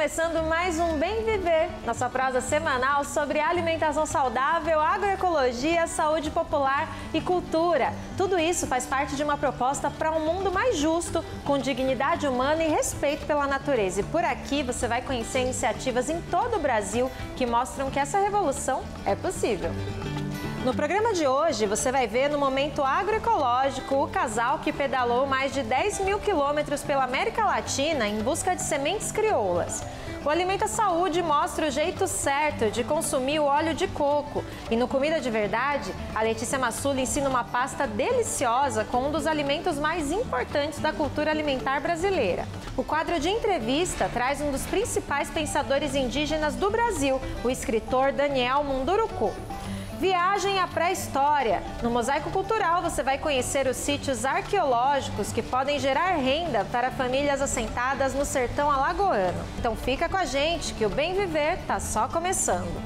começando mais um Bem Viver, nossa prosa semanal sobre alimentação saudável, agroecologia, saúde popular e cultura. Tudo isso faz parte de uma proposta para um mundo mais justo, com dignidade humana e respeito pela natureza. E por aqui você vai conhecer iniciativas em todo o Brasil que mostram que essa revolução é possível. No programa de hoje, você vai ver no Momento Agroecológico o casal que pedalou mais de 10 mil quilômetros pela América Latina em busca de sementes crioulas. O Alimenta Saúde mostra o jeito certo de consumir o óleo de coco. E no Comida de Verdade, a Letícia Massula ensina uma pasta deliciosa com um dos alimentos mais importantes da cultura alimentar brasileira. O quadro de entrevista traz um dos principais pensadores indígenas do Brasil, o escritor Daniel Munduruku. Viagem à pré-história. No Mosaico Cultural você vai conhecer os sítios arqueológicos que podem gerar renda para famílias assentadas no sertão alagoano. Então fica com a gente que o Bem Viver está só começando.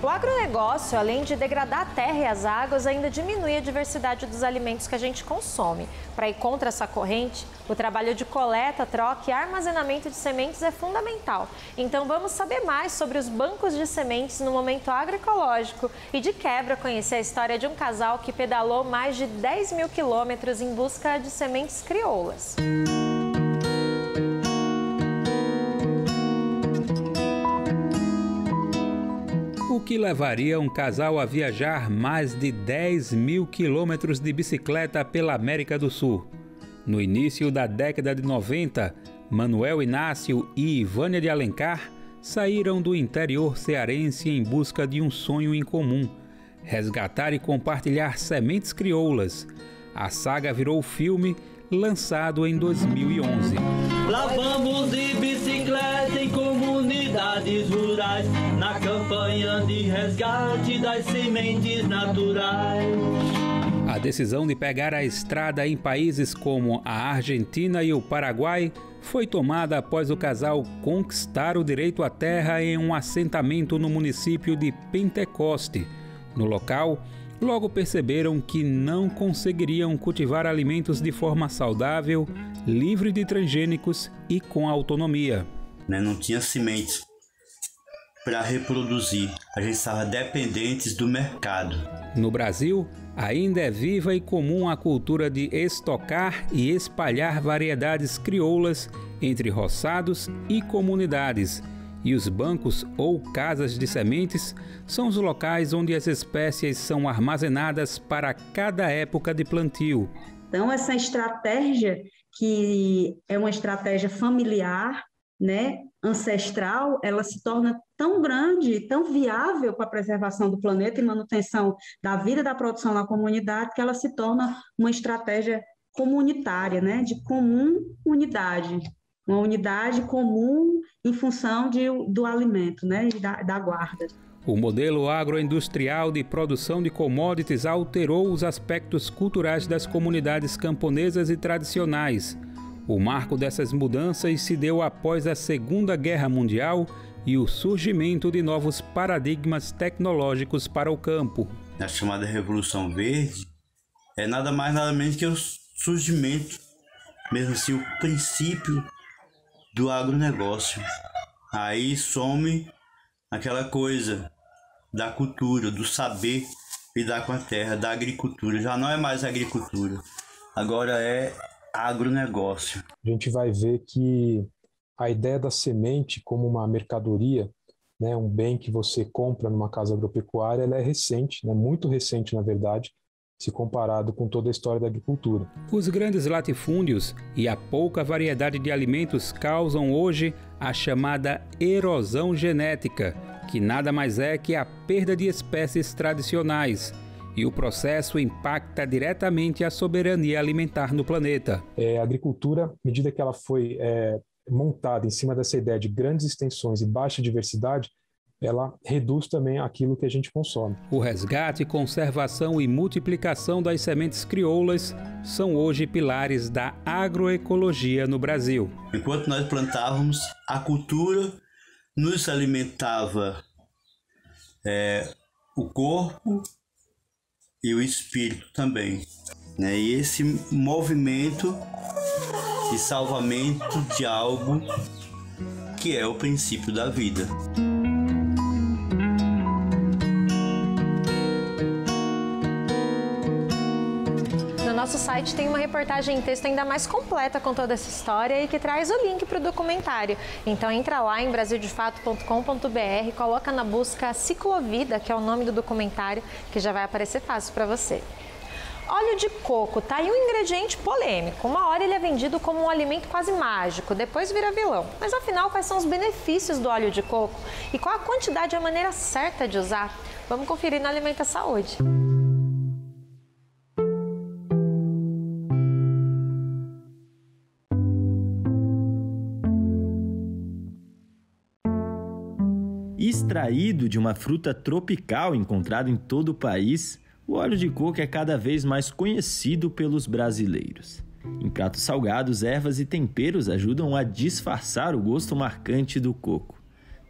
O agronegócio, além de degradar a terra e as águas, ainda diminui a diversidade dos alimentos que a gente consome. Para ir contra essa corrente, o trabalho de coleta, troca e armazenamento de sementes é fundamental. Então vamos saber mais sobre os bancos de sementes no Momento Agroecológico e, de quebra, conhecer a história de um casal que pedalou mais de 10 mil quilômetros em busca de sementes crioulas. O que levaria um casal a viajar mais de 10 mil quilômetros de bicicleta pela América do Sul? No início da década de 90, Manuel Inácio e Ivânia de Alencar saíram do interior cearense em busca de um sonho em comum: resgatar e compartilhar sementes crioulas. A saga virou filme, lançado em 2011. Lá vamos de bicicleta em comunidades rurais, na campanha de resgate das sementes naturais. A decisão de pegar a estrada em países como a Argentina e o Paraguai foi tomada após o casal conquistar o direito à terra em um assentamento no município de Pentecoste. No local, logo perceberam que não conseguiriam cultivar alimentos de forma saudável, livre de transgênicos e com autonomia. Não tinha sementes para reproduzir, a gente estava dependentes do mercado. No Brasil, ainda é viva e comum a cultura de estocar e espalhar variedades crioulas entre roçados e comunidades. E os bancos ou casas de sementes são os locais onde as espécies são armazenadas para cada época de plantio. Então, essa estratégia, que é uma estratégia familiar, ancestral, ela se torna tão grande, tão viável para a preservação do planeta e manutenção da vida da produção na comunidade, que ela se torna uma estratégia comunitária, de comum unidade. Uma unidade comum em função do alimento, e da guarda. O modelo agroindustrial de produção de commodities alterou os aspectos culturais das comunidades camponesas e tradicionais. O marco dessas mudanças se deu após a Segunda Guerra Mundial e o surgimento de novos paradigmas tecnológicos para o campo. A chamada Revolução Verde é nada mais nada menos que o surgimento, mesmo assim o princípio do agronegócio. Aí some aquela coisa da cultura, do saber lidar com a terra, da agricultura. Já não é mais agricultura, agora é agronegócio. A gente vai ver que a ideia da semente como uma mercadoria, um bem que você compra numa casa agropecuária, ela é recente, muito recente na verdade, se comparado com toda a história da agricultura. Os grandes latifúndios e a pouca variedade de alimentos causam hoje a chamada erosão genética, que nada mais é que a perda de espécies tradicionais. E o processo impacta diretamente a soberania alimentar no planeta. A agricultura, à medida que ela foi montada em cima dessa ideia de grandes extensões e baixa diversidade, ela reduz também aquilo que a gente consome. O resgate, conservação e multiplicação das sementes crioulas são hoje pilares da agroecologia no Brasil. Enquanto nós plantávamos, a cultura nos alimentava o corpo e o espírito também. E esse movimento de salvamento de algo que é o princípio da vida. No nosso site tem uma reportagem em texto ainda mais completa com toda essa história e que traz o link para o documentário. Então entra lá em brasildefato.com.br, coloca na busca Ciclovida, que é o nome do documentário, que já vai aparecer fácil para você. Óleo de coco, tá aí um ingrediente polêmico. Uma hora ele é vendido como um alimento quase mágico, depois vira vilão. Mas afinal, quais são os benefícios do óleo de coco? E qual a quantidade e a maneira certa de usar? Vamos conferir no Alimenta Saúde. Extraído de uma fruta tropical encontrada em todo o país, o óleo de coco é cada vez mais conhecido pelos brasileiros. Em pratos salgados, ervas e temperos ajudam a disfarçar o gosto marcante do coco.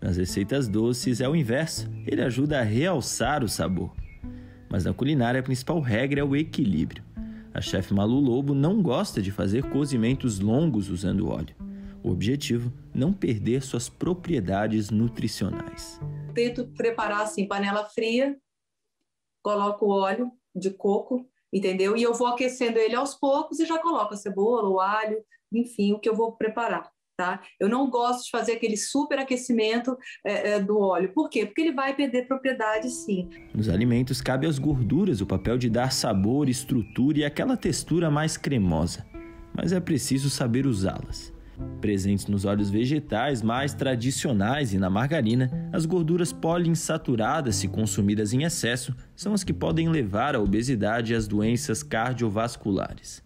Nas receitas doces é o inverso, ele ajuda a realçar o sabor. Mas na culinária a principal regra é o equilíbrio. A chefe Malu Lobo não gosta de fazer cozimentos longos usando óleo. O objetivo, não perder suas propriedades nutricionais. Tento preparar assim, panela fria, coloco o óleo de coco, entendeu? E eu vou aquecendo ele aos poucos e já coloco a cebola, o alho, enfim, o que eu vou preparar, tá? Eu não gosto de fazer aquele superaquecimento do óleo. Por quê? Porque ele vai perder propriedade, sim. Nos alimentos, cabe às gorduras o papel de dar sabor, estrutura e aquela textura mais cremosa. Mas é preciso saber usá-las. Presentes nos óleos vegetais mais tradicionais e na margarina, as gorduras poliinsaturadas, se consumidas em excesso, são as que podem levar à obesidade e às doenças cardiovasculares.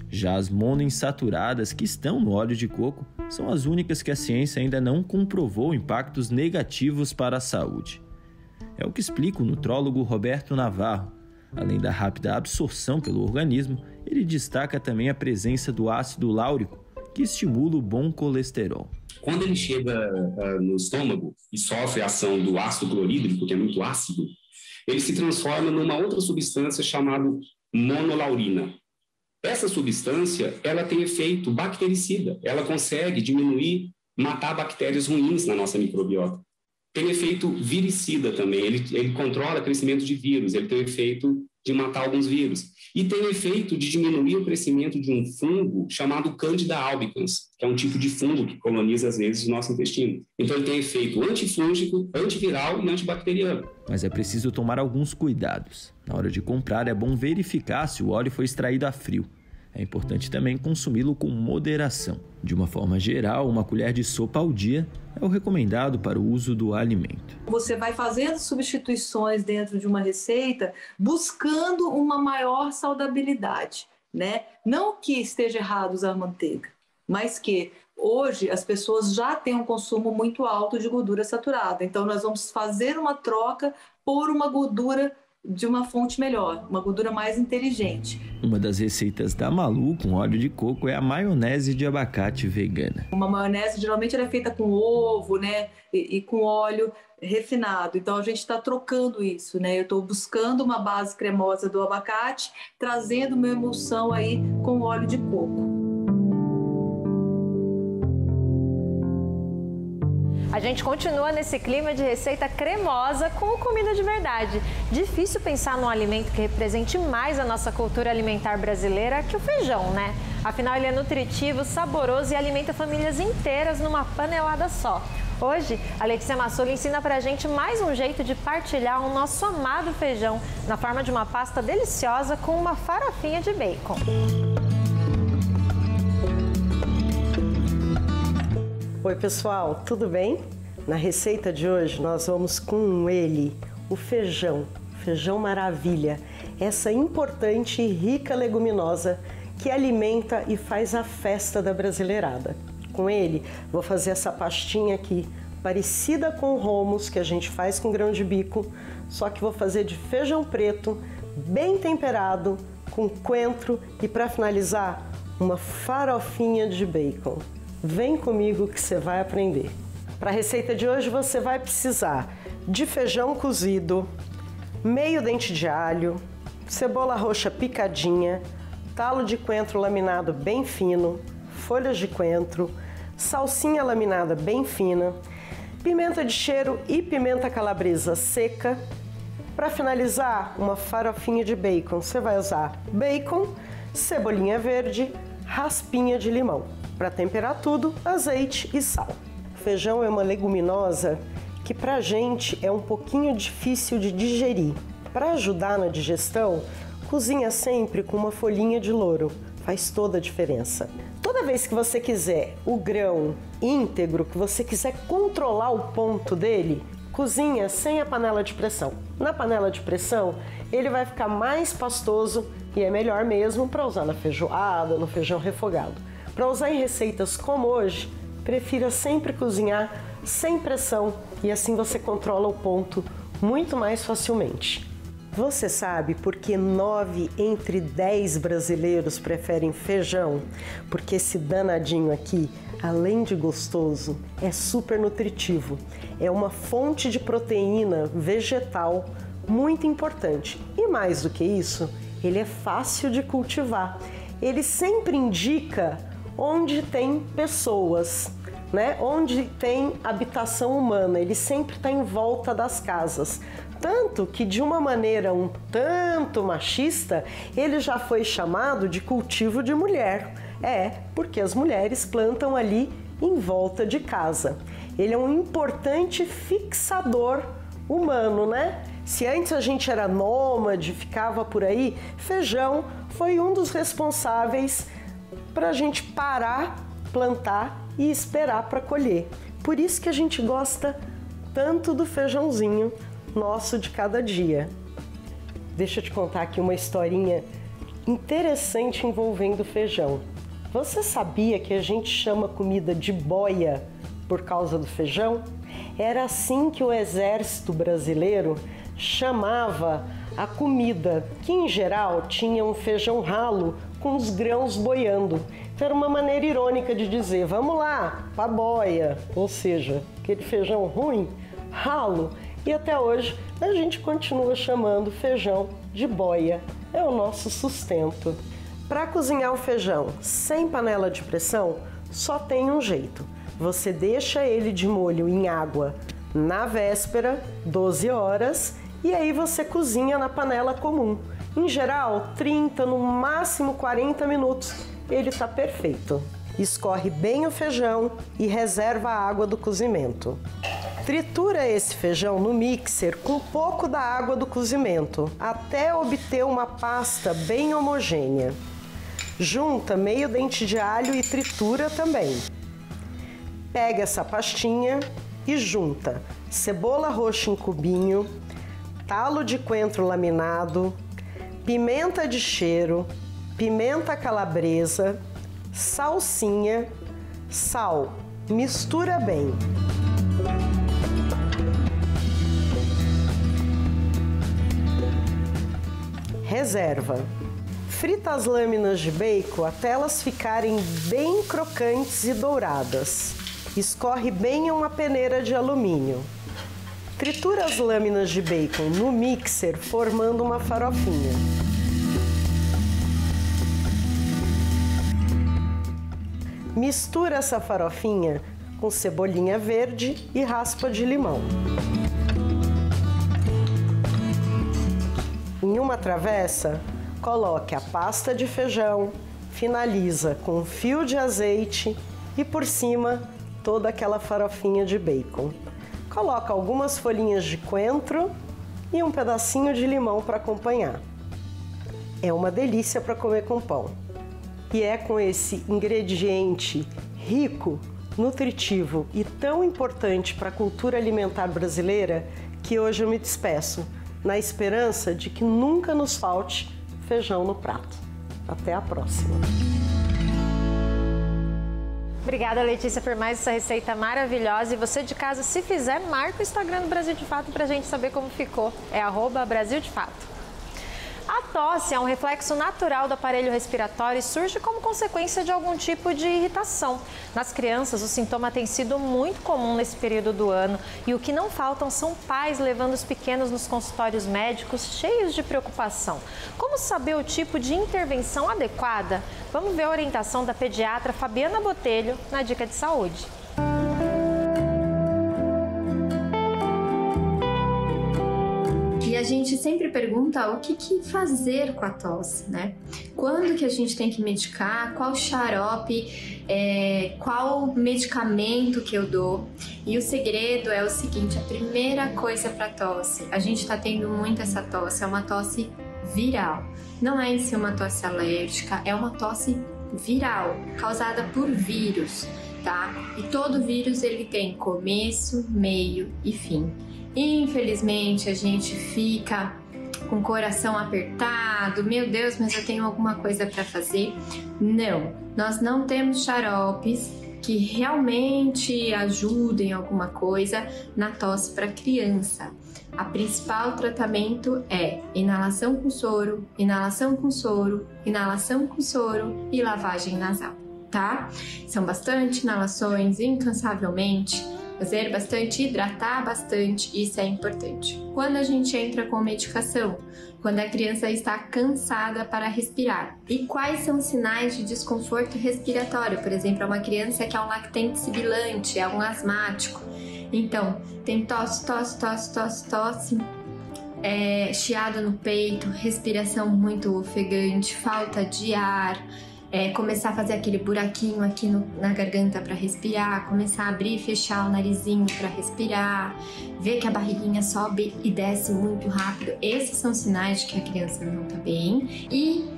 Já as monoinsaturadas, que estão no óleo de coco, são as únicas que a ciência ainda não comprovou impactos negativos para a saúde. É o que explica o nutrólogo Roberto Navarro. Além da rápida absorção pelo organismo, ele destaca também a presença do ácido láurico, que estimula o bom colesterol. Quando ele chega no estômago e sofre a ação do ácido clorídrico, que é muito ácido, ele se transforma numa outra substância chamada monolaurina. Essa substância, ela tem efeito bactericida, ela consegue diminuir, matar bactérias ruins na nossa microbiota. Tem efeito viricida também, ele controla o crescimento de vírus, ele tem o efeito de matar alguns vírus. E tem o efeito de diminuir o crescimento de um fungo chamado Candida albicans, que é um tipo de fungo que coloniza, às vezes, o nosso intestino. Então, ele tem efeito antifúngico, antiviral e antibacteriano. Mas é preciso tomar alguns cuidados. Na hora de comprar, é bom verificar se o óleo foi extraído a frio. É importante também consumi-lo com moderação. De uma forma geral, uma colher de sopa ao dia é o recomendado para o uso do alimento. Você vai fazendo substituições dentro de uma receita buscando uma maior saudabilidade, né? Não que esteja errado usar manteiga, mas que hoje as pessoas já têm um consumo muito alto de gordura saturada. Então nós vamos fazer uma troca por uma gordura de uma fonte melhor, uma gordura mais inteligente. Uma das receitas da Malu com óleo de coco é a maionese de abacate vegana. Uma maionese geralmente ela é feita com ovo, né, e com óleo refinado. Então a gente está trocando isso, né? Eu estou buscando uma base cremosa do abacate, trazendo uma emulsão aí com óleo de coco. A gente continua nesse clima de receita cremosa com comida de verdade. Difícil pensar num alimento que represente mais a nossa cultura alimentar brasileira que o feijão, né? Afinal, ele é nutritivo, saboroso e alimenta famílias inteiras numa panelada só. Hoje, a Letícia Massoli ensina pra gente mais um jeito de partilhar o nosso amado feijão na forma de uma pasta deliciosa com uma farofinha de bacon. Oi pessoal, tudo bem? Na receita de hoje nós vamos com ele, o feijão maravilha, essa importante e rica leguminosa que alimenta e faz a festa da brasileirada. Com ele vou fazer essa pastinha aqui, parecida com o hummus que a gente faz com grão de bico, só que vou fazer de feijão preto, bem temperado, com coentro e para finalizar, uma farofinha de bacon. Vem comigo que você vai aprender. Para a receita de hoje você vai precisar de feijão cozido, meio dente de alho, cebola roxa picadinha, talo de coentro laminado bem fino, folhas de coentro, salsinha laminada bem fina, pimenta de cheiro e pimenta calabresa seca. Para finalizar, uma farofinha de bacon. Você vai usar bacon, cebolinha verde, raspinha de limão. Para temperar tudo, azeite e sal. Feijão é uma leguminosa que pra gente é um pouquinho difícil de digerir. Para ajudar na digestão, cozinha sempre com uma folhinha de louro. Faz toda a diferença. Toda vez que você quiser o grão íntegro, que você quiser controlar o ponto dele, cozinha sem a panela de pressão. Na panela de pressão, ele vai ficar mais pastoso e é melhor mesmo para usar na feijoada, no feijão refogado. Para usar em receitas como hoje, prefira sempre cozinhar sem pressão e assim você controla o ponto muito mais facilmente. Você sabe por que 9 entre 10 brasileiros preferem feijão? Porque esse danadinho aqui, além de gostoso, é super nutritivo. É uma fonte de proteína vegetal muito importante. E mais do que isso, ele é fácil de cultivar. Ele sempre indica onde tem pessoas, né? Onde tem habitação humana. Ele sempre está em volta das casas. Tanto que, de uma maneira um tanto machista, ele já foi chamado de cultivo de mulher. Porque as mulheres plantam ali em volta de casa. Ele é um importante fixador humano, né? Se antes a gente era nômade, ficava por aí, feijão foi um dos responsáveis para a gente parar, plantar e esperar para colher. Por isso que a gente gosta tanto do feijãozinho nosso de cada dia. Deixa eu te contar aqui uma historinha interessante envolvendo feijão. Você sabia que a gente chama comida de boia por causa do feijão? Era assim que o exército brasileiro chamava a comida, que em geral tinha um feijão ralo com os grãos boiando. Então era uma maneira irônica de dizer, vamos lá, pra boia, ou seja, aquele feijão ruim, ralo. E até hoje a gente continua chamando feijão de boia. É o nosso sustento. Para cozinhar o feijão sem panela de pressão, só tem um jeito. Você deixa ele de molho em água na véspera, 12 horas, e aí você cozinha na panela comum. Em geral, 30, no máximo 40 minutos. Ele está perfeito. Escorre bem o feijão e reserva a água do cozimento. Tritura esse feijão no mixer com um pouco da água do cozimento, até obter uma pasta bem homogênea. Junta meio dente de alho e tritura também. Pega essa pastinha e junta cebola roxa em cubinho, talo de coentro laminado, pimenta de cheiro, pimenta calabresa, salsinha, sal. Mistura bem. Reserva. Frita as lâminas de bacon até elas ficarem bem crocantes e douradas. Escorre bem em uma peneira de alumínio. Tritura as lâminas de bacon no mixer, formando uma farofinha. Mistura essa farofinha com cebolinha verde e raspa de limão. Em uma travessa, coloque a pasta de feijão, finaliza com um fio de azeite e por cima toda aquela farofinha de bacon. Coloca algumas folhinhas de coentro e um pedacinho de limão para acompanhar. É uma delícia para comer com pão. E é com esse ingrediente rico, nutritivo e tão importante para a cultura alimentar brasileira que hoje eu me despeço, na esperança de que nunca nos falte feijão no prato. Até a próxima! Obrigada, Letícia, por mais essa receita maravilhosa. E você de casa, se fizer, marca o Instagram do Brasil de Fato pra gente saber como ficou. É @Brasil de Fato. tosse é um reflexo natural do aparelho respiratório e surge como consequência de algum tipo de irritação. Nas crianças, o sintoma tem sido muito comum nesse período do ano e o que não faltam são pais levando os pequenos nos consultórios médicos cheios de preocupação. Como saber o tipo de intervenção adequada? Vamos ver a orientação da pediatra Fabiana Botelho na Dica de Saúde. E a gente sempre pergunta o que fazer com a tosse, né? Quando que a gente tem que medicar, qual xarope, qual medicamento que eu dou. E o segredo é o seguinte, a primeira coisa para tosse, a gente está tendo muito essa tosse, é uma tosse viral. Não é em si uma tosse alérgica, é uma tosse viral, causada por vírus, tá? E todo vírus ele tem começo, meio e fim. Infelizmente, a gente fica com o coração apertado, meu Deus, mas eu tenho alguma coisa para fazer. Não, nós não temos xaropes que realmente ajudem alguma coisa na tosse para criança. A principal tratamento é inalação com soro, inalação com soro, inalação com soro e lavagem nasal, tá? São bastante inalações, incansavelmente. Fazer bastante, hidratar bastante, isso é importante. Quando a gente entra com medicação, quando a criança está cansada para respirar. E quais são os sinais de desconforto respiratório? Por exemplo, é uma criança que é um lactente sibilante, é um asmático. Então, tem tosse, chiado no peito, respiração muito ofegante, falta de ar, começar a fazer aquele buraquinho aqui na garganta para respirar, começar a abrir e fechar o narizinho para respirar, ver que a barriguinha sobe e desce muito rápido. Esses são sinais de que a criança não está bem. E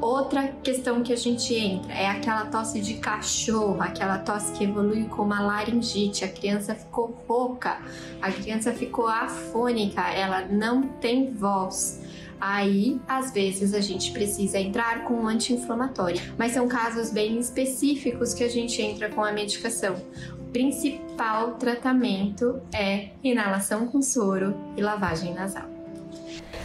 outra questão que a gente entra é aquela tosse de cachorro, aquela tosse que evolui com uma laringite. A criança ficou rouca, a criança ficou afônica, ela não tem voz. Aí, às vezes, a gente precisa entrar com um anti-inflamatório, mas são casos bem específicos que a gente entra com a medicação. O principal tratamento é inalação com soro e lavagem nasal.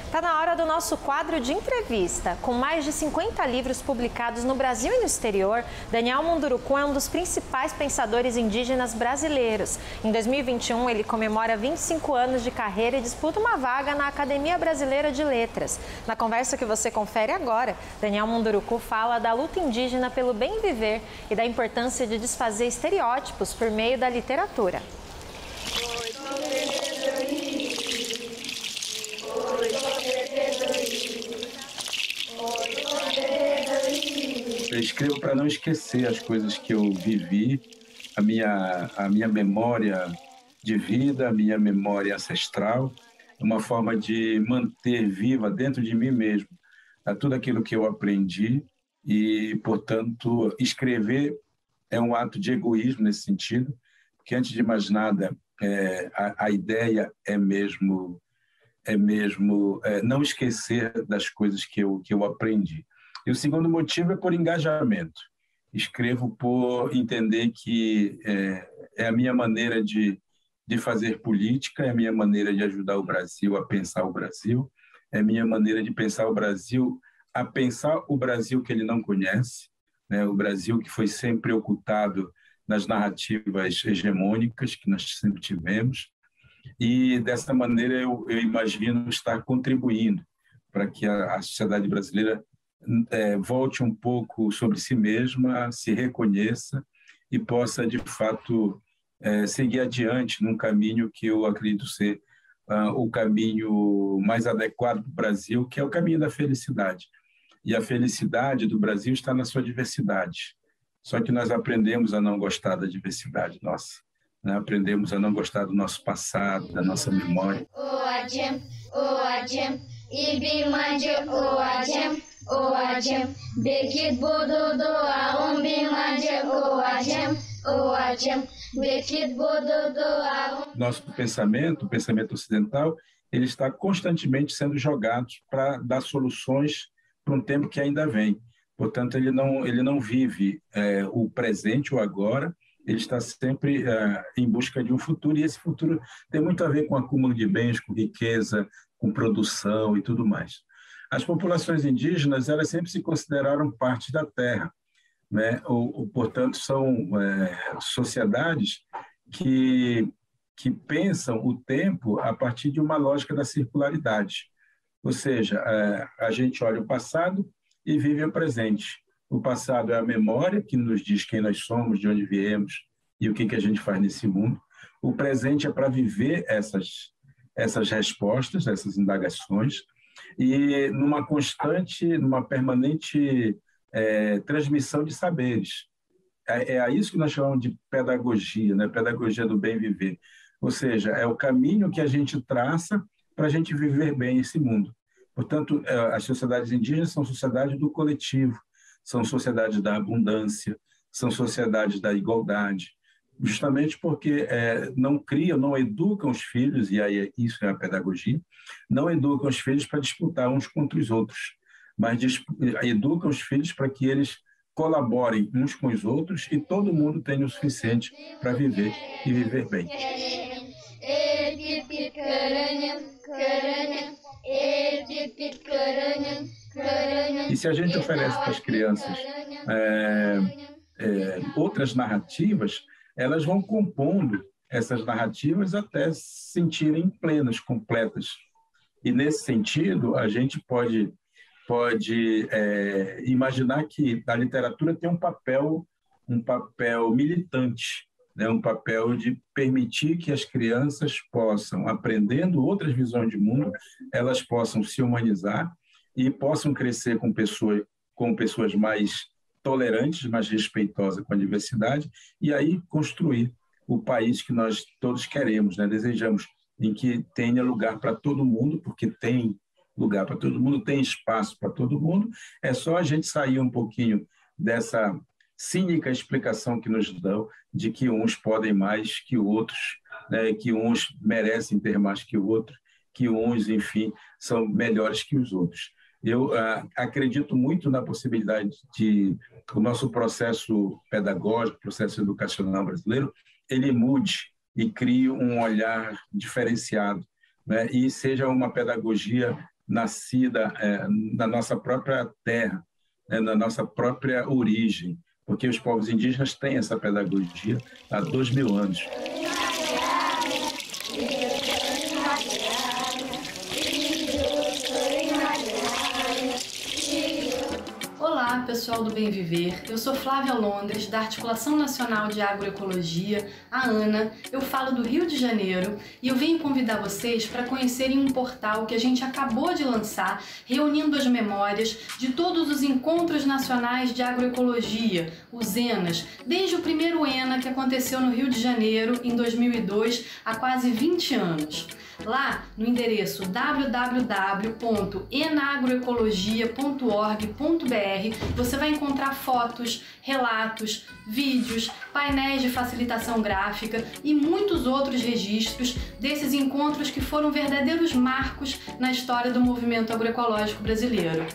Está na hora do nosso quadro de entrevista. Com mais de 50 livros publicados no Brasil e no exterior, Daniel Munduruku é um dos principais pensadores indígenas brasileiros. Em 2021, ele comemora 25 anos de carreira e disputa uma vaga na Academia Brasileira de Letras. Na conversa que você confere agora, Daniel Munduruku fala da luta indígena pelo bem viver e da importância de desfazer estereótipos por meio da literatura. Eu escrevo para não esquecer as coisas que eu vivi, a minha memória de vida, a minha memória ancestral, uma forma de manter viva dentro de mim mesmo tudo aquilo que eu aprendi e, portanto, escrever é um ato de egoísmo nesse sentido, porque, antes de mais nada, a ideia é mesmo não esquecer das coisas que eu aprendi. E o segundo motivo é por engajamento. Escrevo por entender que é a minha maneira de fazer política, é a minha maneira de ajudar o Brasil a pensar o Brasil, é a minha maneira de pensar o Brasil, a pensar o Brasil que ele não conhece, né? O Brasil que foi sempre ocultado nas narrativas hegemônicas que nós sempre tivemos. E, dessa maneira, eu imagino estar contribuindo para que a sociedade brasileira volte um pouco sobre si mesma, se reconheça e possa, de fato, seguir adiante num caminho que eu acredito ser o caminho mais adequado para o Brasil, que é o caminho da felicidade. E a felicidade do Brasil está na sua diversidade. Só que nós aprendemos a não gostar da diversidade nossa, né? Aprendemos a não gostar do nosso passado, da nossa memória. Nosso pensamento, o pensamento ocidental, ele está constantemente sendo jogado para dar soluções para um tempo que ainda vem. Portanto, ele não vive o presente, o agora, ele está sempre em busca de um futuro, e esse futuro tem muito a ver com acúmulo de bens, com riqueza, com produção e tudo mais. As populações indígenas, elas sempre se consideraram parte da terra, né? Portanto, são sociedades que pensam o tempo a partir de uma lógica da circularidade. Ou seja, a gente olha o passado e vive o presente. O passado é a memória que nos diz quem nós somos, de onde viemos e o que a gente faz nesse mundo. O presente é para viver essas respostas, essas indagações, e numa constante, numa permanente transmissão de saberes. É isso que nós chamamos de pedagogia, né? Pedagogia do bem viver. Ou seja, é o caminho que a gente traça para a gente viver bem esse mundo. Portanto, as sociedades indígenas são sociedades do coletivo, são sociedades da abundância, são sociedades da igualdade, justamente porque não criam, não educam os filhos, e aí isso é a pedagogia, não educam os filhos para disputar uns contra os outros, mas educam os filhos para que eles colaborem uns com os outros e todo mundo tenha o suficiente para viver e viver bem. E se a gente oferece para as crianças outras narrativas, elas vão compondo essas narrativas até se sentirem plenas, completas. E, nesse sentido, a gente pode imaginar que a literatura tem um papel militante, né? Um papel de permitir que as crianças possam, aprendendo outras visões de mundo, elas possam se humanizar e possam crescer com pessoas mais tolerantes, mais respeitosas com a diversidade, e aí construir o país que nós todos queremos, né? Desejamos, em que tenha lugar para todo mundo, porque tem lugar para todo mundo, tem espaço para todo mundo. É só a gente sair um pouquinho dessa cínica explicação que nos dão de que uns podem mais que outros, né? Que uns merecem ter mais que o outro, que uns, enfim, são melhores que os outros. Eu acredito muito na possibilidade de o nosso processo pedagógico, processo educacional brasileiro, ele mude e crie um olhar diferenciado, né? E seja uma pedagogia nascida na nossa própria terra, né? Na nossa própria origem, porque os povos indígenas têm essa pedagogia há 2000 anos. Olá, pessoal do Bem Viver. Eu sou Flávia Londres, da Articulação Nacional de Agroecologia, a ANA. Eu falo do Rio de Janeiro e eu venho convidar vocês para conhecerem um portal que a gente acabou de lançar, reunindo as memórias de todos os encontros nacionais de agroecologia, os ENAs, desde o primeiro ENA que aconteceu no Rio de Janeiro em 2002, há quase 20 anos. Lá, no endereço www.enagroecologia.org.br, você vai encontrar fotos, relatos, vídeos, painéis de facilitação gráfica e muitos outros registros desses encontros que foram verdadeiros marcos na história do movimento agroecológico brasileiro.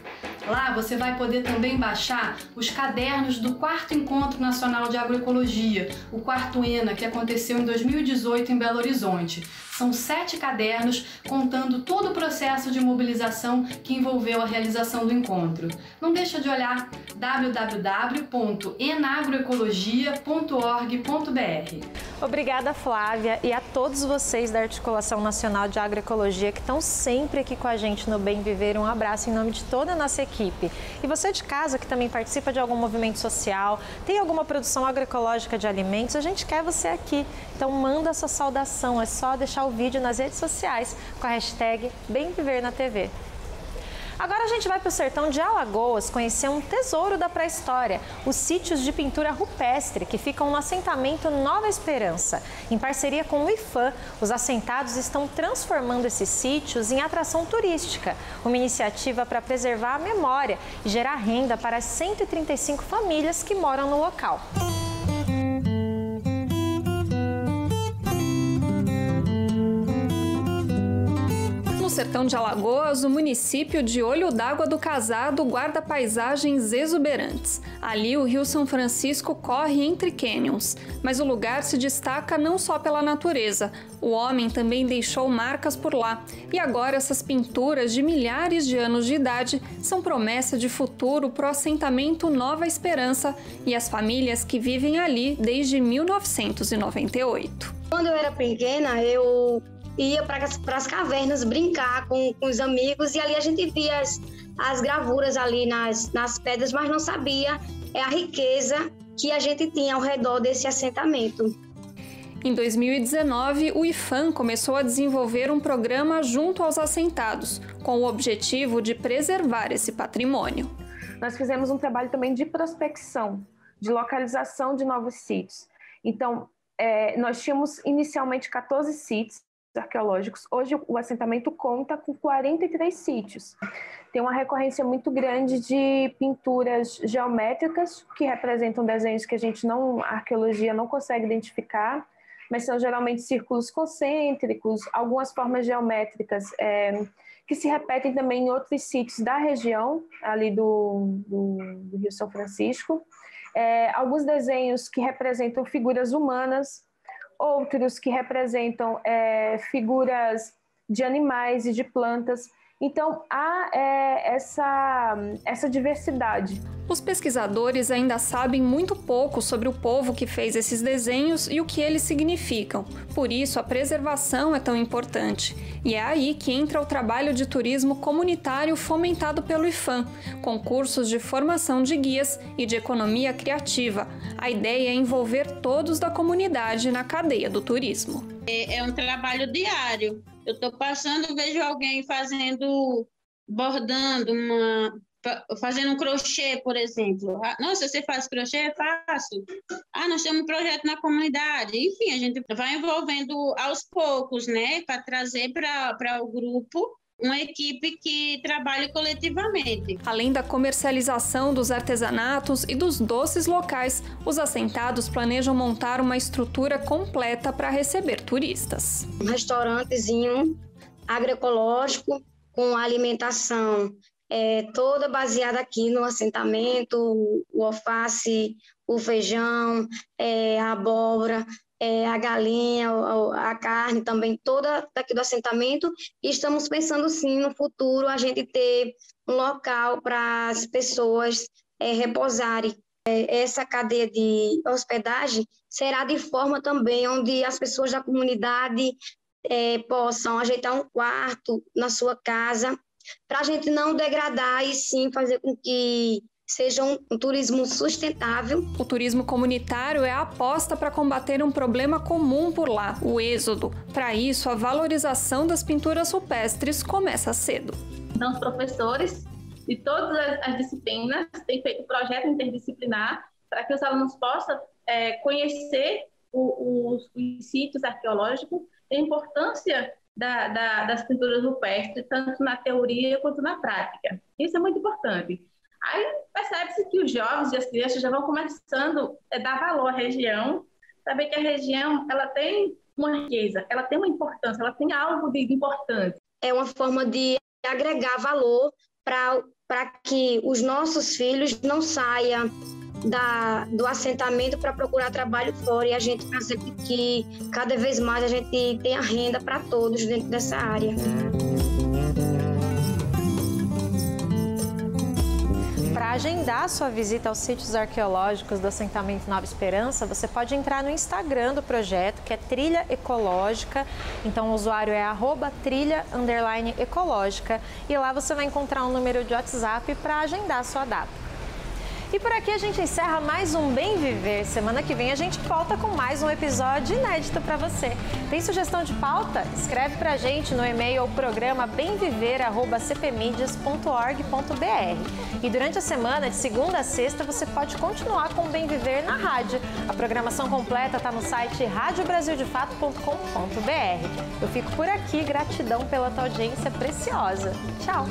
Lá você vai poder também baixar os cadernos do 4º Encontro Nacional de Agroecologia, o 4º ENA, que aconteceu em 2018 em Belo Horizonte. São 7 cadernos contando todo o processo de mobilização que envolveu a realização do encontro. Não deixa de olhar www.enagroecologia.org.br. Obrigada, Flávia, e a todos vocês da Articulação Nacional de Agroecologia que estão sempre aqui com a gente no Bem Viver. Um abraço em nome de toda a nossa equipe. E você de casa que também participa de algum movimento social, tem alguma produção agroecológica de alimentos, a gente quer você aqui. Então manda essa saudação, é só deixar o vídeo nas redes sociais com a hashtag Bem Viver na TV. Agora a gente vai para o sertão de Alagoas conhecer um tesouro da pré-história, os sítios de pintura rupestre que ficam no assentamento Nova Esperança. Em parceria com o IFAM, os assentados estão transformando esses sítios em atração turística, uma iniciativa para preservar a memória e gerar renda para as 135 famílias que moram no local. sertão de Alagoas, o município de Olho d'Água do Casado guarda paisagens exuberantes. Ali, o Rio São Francisco corre entre cânions, mas o lugar se destaca não só pela natureza. O homem também deixou marcas por lá. E agora essas pinturas de milhares de anos de idade são promessa de futuro para o assentamento Nova Esperança e as famílias que vivem ali desde 1998. Quando eu era pequena, eu ia para as cavernas brincar com os amigos e ali a gente via as gravuras ali nas pedras, mas não sabia a riqueza que a gente tinha ao redor desse assentamento. Em 2019, o IPHAN começou a desenvolver um programa junto aos assentados, com o objetivo de preservar esse patrimônio. Nós fizemos um trabalho também de prospecção, de localização de novos sítios. Então, nós tínhamos inicialmente 14 sítios arqueológicos. Hoje o assentamento conta com 43 sítios. Tem uma recorrência muito grande de pinturas geométricas que representam desenhos que a arqueologia não consegue identificar, mas são geralmente círculos concêntricos, algumas formas geométricas que se repetem também em outros sítios da região, ali do Rio São Francisco. Alguns desenhos que representam figuras humanas, outros que representam figuras de animais e de plantas. Então, há essa diversidade. Os pesquisadores ainda sabem muito pouco sobre o povo que fez esses desenhos e o que eles significam. Por isso, a preservação é tão importante. E é aí que entra o trabalho de turismo comunitário fomentado pelo IPHAN, com cursos de formação de guias e de economia criativa. A ideia é envolver todos da comunidade na cadeia do turismo. É um trabalho diário. Eu estou passando, vejo alguém bordando, fazendo um crochê, por exemplo. Nossa, você faz crochê? Faço. Nós temos um projeto na comunidade. Enfim, a gente vai envolvendo aos poucos, né, para trazer para o grupo uma equipe que trabalhe coletivamente. Além da comercialização dos artesanatos e dos doces locais, os assentados planejam montar uma estrutura completa para receber turistas. Um restaurantezinho agroecológico com alimentação toda baseada aqui no assentamento, o alface, o feijão, a abóbora, a galinha, a carne também, toda daqui do assentamento. E estamos pensando sim no futuro a gente ter um local para as pessoas repousarem. Essa cadeia de hospedagem será de forma também onde as pessoas da comunidade possam ajeitar um quarto na sua casa, para a gente não degradar e sim fazer com que seja um turismo sustentável. O turismo comunitário é a aposta para combater um problema comum por lá, o êxodo. Para isso, a valorização das pinturas rupestres começa cedo. Então, os professores de todas as disciplinas têm feito um projeto interdisciplinar para que os alunos possam conhecer os sítios arqueológicos e a importância das pinturas rupestres, tanto na teoria quanto na prática. Isso é muito importante. Aí percebe-se que os jovens e as crianças já vão começando a dar valor à região, saber que a região ela tem uma riqueza, ela tem uma importância, ela tem algo de importante. É uma forma de agregar valor para que os nossos filhos não saiam do assentamento para procurar trabalho fora e a gente percebe que cada vez mais a gente tenha renda para todos dentro dessa área. Para agendar sua visita aos sítios arqueológicos do assentamento Nova Esperança, você pode entrar no Instagram do projeto, que é Trilha Ecológica. Então o usuário é @trilha_ecológica e lá você vai encontrar um número de WhatsApp para agendar sua data. E por aqui a gente encerra mais um Bem Viver. Semana que vem a gente volta com mais um episódio inédito para você. Tem sugestão de pauta? Escreve pra gente no e-mail programa bemviver@cpmedias.org.br. E durante a semana, de segunda a sexta, você pode continuar com o Bem Viver na rádio. A programação completa está no site radiobrasildefato.com.br. Eu fico por aqui, gratidão pela tua audiência preciosa. Tchau!